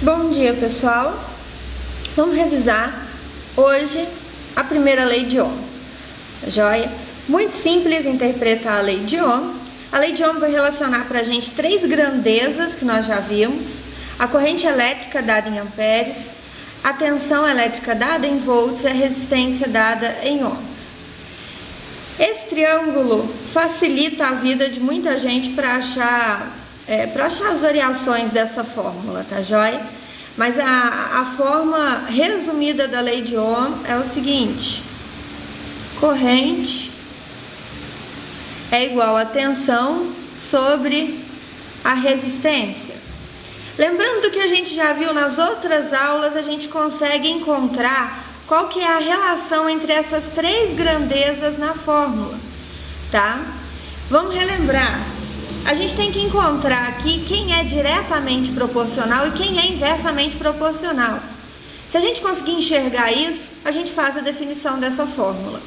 Bom dia, pessoal. Vamos revisar hoje a primeira lei de Ohm. Joia? Muito simples interpretar a lei de Ohm. A lei de Ohm vai relacionar para a gente três grandezas que nós já vimos: a corrente elétrica dada em amperes, a tensão elétrica dada em volts e a resistência dada em ohms. Esse triângulo facilita a vida de muita gente para achar as variações dessa fórmula, tá joia? Mas a forma resumida da lei de Ohm é o seguinte: corrente é igual a tensão sobre a resistência. Lembrando do que a gente já viu nas outras aulas, a gente consegue encontrar qual que é a relação entre essas três grandezas na fórmula, tá? Vamos relembrar. A gente tem que encontrar aqui quem é diretamente proporcional e quem é inversamente proporcional. Se a gente conseguir enxergar isso, a gente faz a definição dessa fórmula.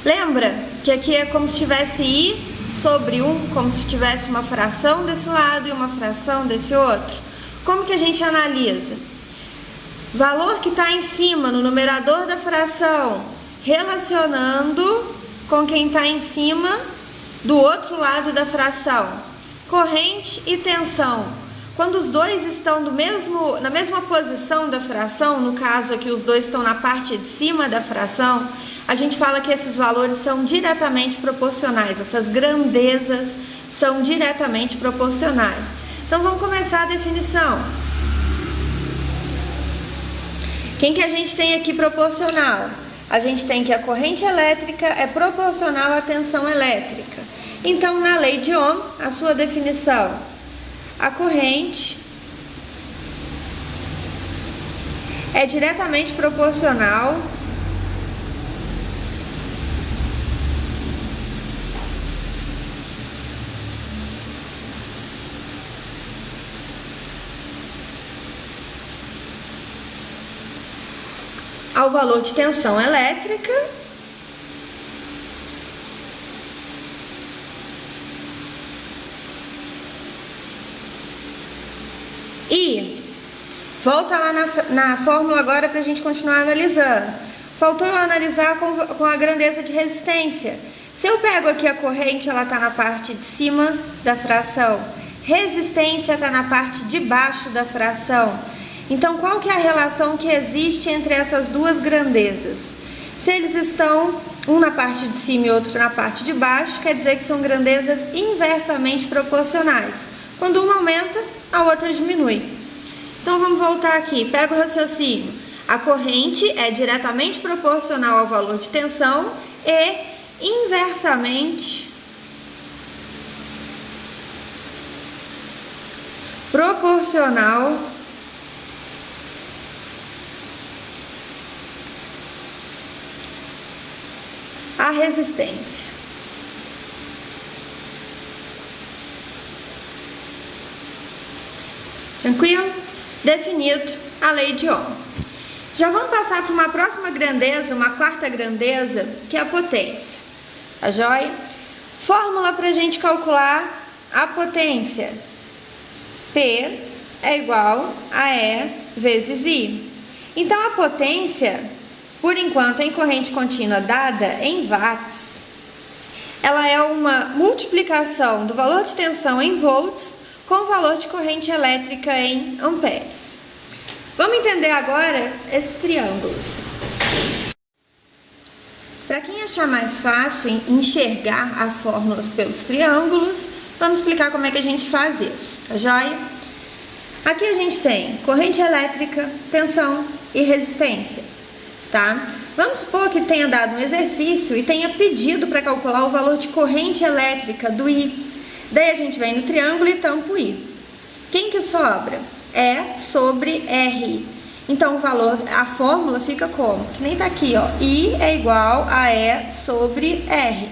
Lembra que aqui é como se tivesse I sobre 1, como se tivesse uma fração desse lado e uma fração desse outro. Como que a gente analisa? Valor que está em cima no numerador da fração, relacionando com quem está em cima do outro lado da fração. Corrente e tensão. Quando os dois estão na mesma posição da fração, no caso aqui os dois estão na parte de cima da fração, a gente fala que esses valores são diretamente proporcionais, essas grandezas são diretamente proporcionais. Então vamos começar a definição. Quem que a gente tem aqui proporcional? A gente tem que a corrente elétrica é proporcional à tensão elétrica. Então, na lei de Ohm, a sua definição: a corrente é diretamente proporcional ao valor de tensão elétrica e volta lá na fórmula agora para a gente continuar analisando. Faltou eu analisar com a grandeza de resistência. Se eu pego aqui a corrente, ela está na parte de cima da fração, resistência está na parte de baixo da fração. Então, qual que é a relação que existe entre essas duas grandezas? Se eles estão um na parte de cima e outro na parte de baixo, quer dizer que são grandezas inversamente proporcionais. Quando uma aumenta, a outra diminui. Então, vamos voltar aqui. Pega o raciocínio. A corrente é diretamente proporcional ao valor de tensão e inversamente proporcional à resistência. Tranquilo? Definido a lei de Ohm. Já vamos passar para uma próxima grandeza, uma quarta grandeza, que é a potência. Tá joia? Fórmula para a gente calcular a potência: P é igual a E vezes I. Então, a potência, por enquanto, em corrente contínua dada em watts, ela é uma multiplicação do valor de tensão em volts com o valor de corrente elétrica em amperes. Vamos entender agora esses triângulos. Para quem achar mais fácil enxergar as fórmulas pelos triângulos, vamos explicar como é que a gente faz isso, tá joia? Aqui a gente tem corrente elétrica, tensão e resistência, tá? Vamos supor que tenha dado um exercício e tenha pedido para calcular o valor de corrente elétrica do I. Daí a gente vem no triângulo e tampa o I. Quem que sobra? E sobre R. Então o valor, a fórmula fica como? Que nem tá aqui, ó. I é igual a E sobre R.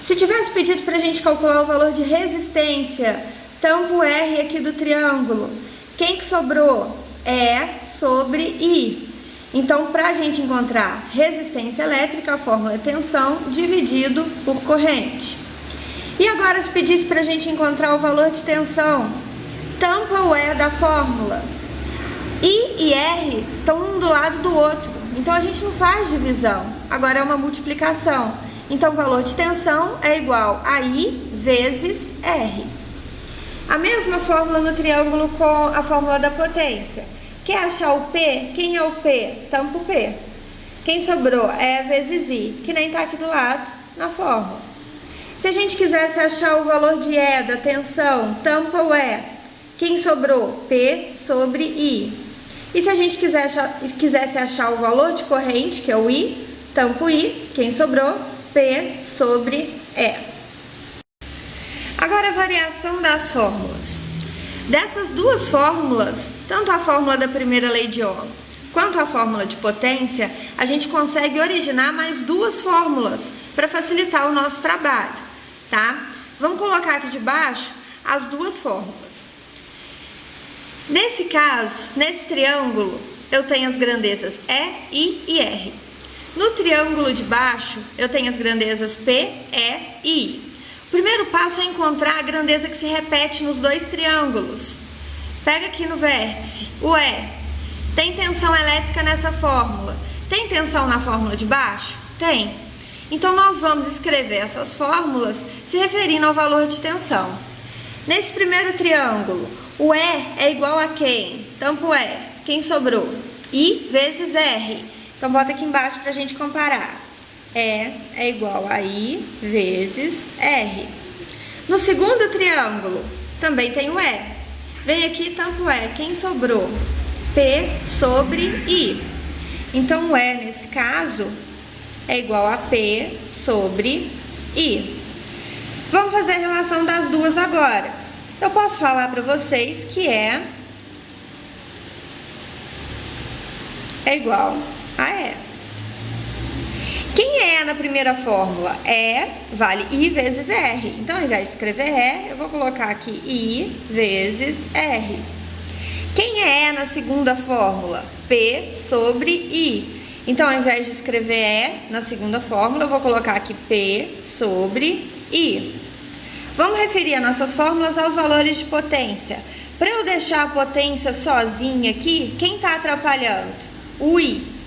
Se tivesse pedido para a gente calcular o valor de resistência, tampa o R aqui do triângulo. Quem que sobrou? E sobre I. Então, para a gente encontrar resistência elétrica, a fórmula é tensão dividido por corrente. E agora, se pedisse para a gente encontrar o valor de tensão, tampa o E da fórmula. I e R estão um do lado do outro, então a gente não faz divisão, agora é uma multiplicação. Então o valor de tensão é igual a I vezes R. A mesma fórmula no triângulo com a fórmula da potência. Quer achar o P? Quem é o P? Tampa o P. Quem sobrou? E vezes I, que nem está aqui do lado na fórmula. Se a gente quisesse achar o valor de E da tensão, tampa o E. Quem sobrou? P sobre I. E se a gente quisesse achar o valor de corrente, que é o I, tampa o I. Quem sobrou? P sobre E. Agora a variação das fórmulas. Dessas duas fórmulas, tanto a fórmula da primeira lei de Ohm quanto a fórmula de potência, a gente consegue originar mais duas fórmulas para facilitar o nosso trabalho, tá? Vamos colocar aqui de baixo as duas fórmulas. Nesse caso, nesse triângulo, eu tenho as grandezas E, I e R. No triângulo de baixo, eu tenho as grandezas P, E e I. O primeiro passo é encontrar a grandeza que se repete nos dois triângulos. Pega aqui no vértice, o E. Tem tensão elétrica nessa fórmula. Tem tensão na fórmula de baixo? Tem. Então, nós vamos escrever essas fórmulas se referindo ao valor de tensão. Nesse primeiro triângulo, o E é igual a quem? Tampa o E. Quem sobrou? I vezes R. Então, bota aqui embaixo para a gente comparar. E é igual a I vezes R. No segundo triângulo, também tem o E. Vem aqui e tampa o E. Quem sobrou? P sobre I. Então, o E, nesse caso, é igual a P sobre I. Vamos fazer a relação das duas agora. Eu posso falar para vocês que é igual a E. Quem é na primeira fórmula? E vale I vezes R. Então, ao invés de escrever E, eu vou colocar aqui I vezes R. Quem é na segunda fórmula? P sobre I. Então, ao invés de escrever E na segunda fórmula, eu vou colocar aqui P sobre I. Vamos referir as nossas fórmulas aos valores de potência. Para eu deixar a potência sozinha aqui, quem está atrapalhando? O I.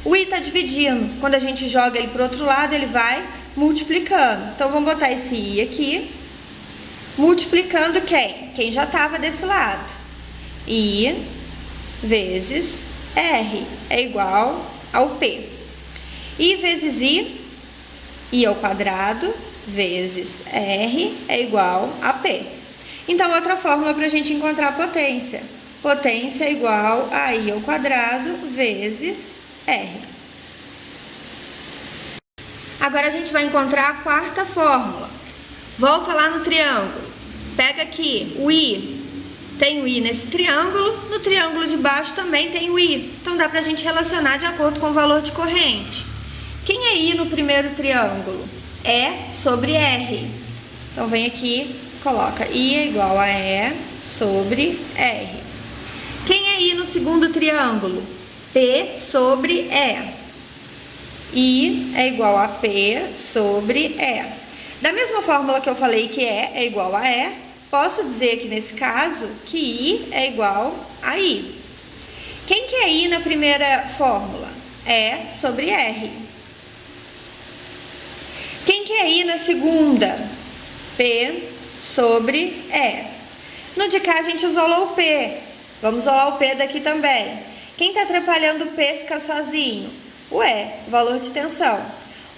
O I está dividindo. Quando a gente joga ele para o outro lado, ele vai multiplicando. Então, vamos botar esse I aqui, multiplicando quem? Quem já estava desse lado. I vezes R é igual ao P. I vezes I ao quadrado, vezes R é igual a P. Então, outra fórmula para a gente encontrar a potência. Potência é igual a I ao quadrado vezes R. Agora a gente vai encontrar a quarta fórmula. Volta lá no triângulo. Pega aqui o I. Tem o I nesse triângulo. No triângulo de baixo também tem o I. Então dá pra gente relacionar de acordo com o valor de corrente. Quem é I no primeiro triângulo? E sobre R. Então vem aqui, coloca I é igual a E sobre R. Quem é I no segundo triângulo? P sobre E. I é igual a P sobre E. Da mesma fórmula que eu falei que E é igual a E, posso dizer que nesse caso que I é igual a I. Quem que é I na primeira fórmula? E sobre R. Quem que é I na segunda? P sobre E. No de cá a gente usou o P. Vamos usar o P daqui também. Quem está atrapalhando o P fica sozinho? O E, valor de tensão.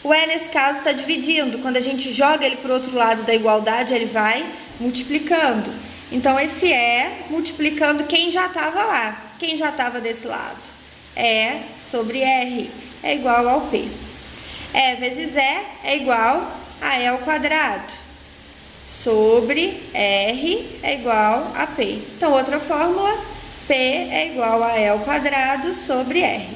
O E, nesse caso, está dividindo. Quando a gente joga ele para o outro lado da igualdade, ele vai multiplicando. Então, esse E multiplicando quem já estava lá. Quem já estava desse lado? E sobre R é igual ao P. E vezes E é igual a E ao quadrado. Sobre R é igual a P. Então, outra fórmula... P é igual a E ao quadrado sobre R.